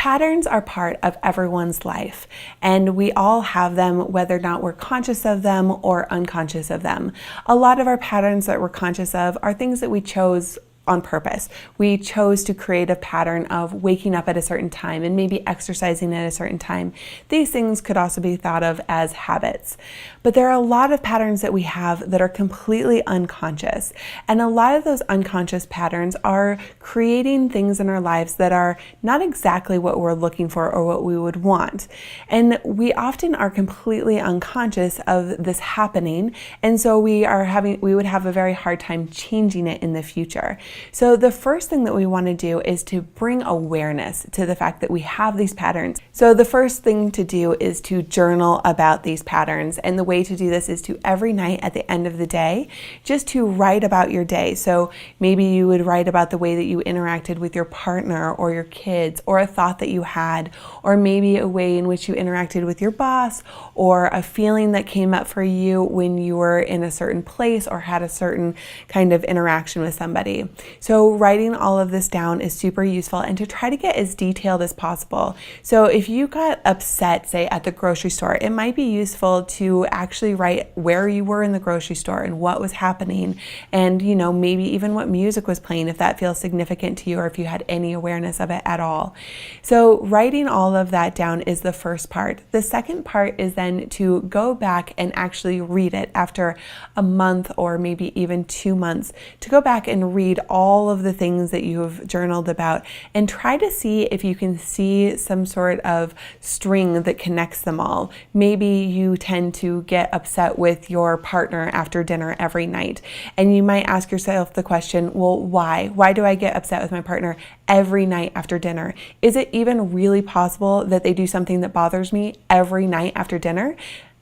Patterns are part of everyone's life, and we all have them whether or not we're conscious of them or unconscious of them. A lot of our patterns that we're conscious of are things that we chose on purpose. We chose to create a pattern of waking up at a certain time and maybe exercising at a certain time. These things could also be thought of as habits. But there are a lot of patterns that we have that are completely unconscious. And a lot of those unconscious patterns are creating things in our lives that are not exactly what we're looking for or what we would want. And we often are completely unconscious of this happening. And so we would have a very hard time changing it in the future. So the first thing that we want to do is to bring awareness to the fact that we have these patterns. So the first thing to do is to journal about these patterns. And the way to do this is to every night at the end of the day, just to write about your day. So maybe you would write about the way that you interacted with your partner or your kids, or a thought that you had, or maybe a way in which you interacted with your boss, or a feeling that came up for you when you were in a certain place or had a certain kind of interaction with somebody. So writing all of this down is super useful, and to try to get as detailed as possible. So if you got upset, say at the grocery store, it might be useful to actually write where you were in the grocery store and what was happening, and maybe even what music was playing if that feels significant to you, or if you had any awareness of it at all. So writing all of that down is the first part. The second part is then to go back and actually read it after a month or maybe even 2 months, to go back and read all of the things that you've journaled about and try to see if you can see some sort of string that connects them all. Maybe you tend to get upset with your partner after dinner every night, and you might ask yourself the question, well, why? Why do I get upset with my partner every night after dinner? Is it even really possible that they do something that bothers me every night after dinner?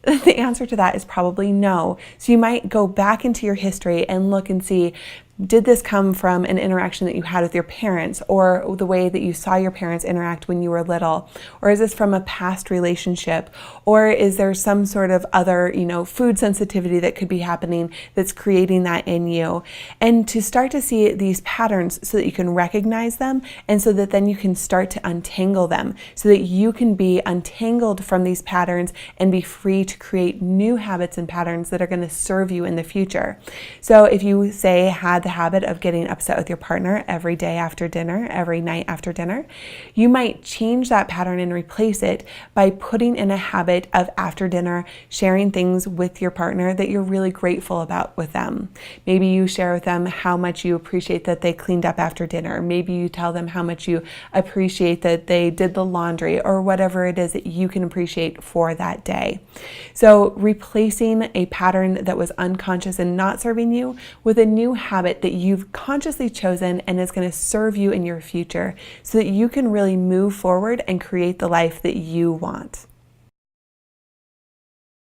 The answer to that is probably no. So you might go back into your history and look and see, did this come from an interaction that you had with your parents, or the way that you saw your parents interact when you were little? Or is this from a past relationship? Or is there some sort of other, food sensitivity that could be happening that's creating that in you? And to start to see these patterns so that you can recognize them, and so that then you can start to untangle them, so that you can be untangled from these patterns and be free to create new habits and patterns that are going to serve you in the future. So if you had the habit of getting upset with your partner every day after dinner, every night after dinner, you might change that pattern and replace it by putting in a habit of after dinner sharing things with your partner that you're really grateful about with them. Maybe you share with them how much you appreciate that they cleaned up after dinner. Maybe you tell them how much you appreciate that they did the laundry, or whatever it is that you can appreciate for that day. So replacing a pattern that was unconscious and not serving you with a new habit that you've consciously chosen and is going to serve you in your future, so that you can really move forward and create the life that you want.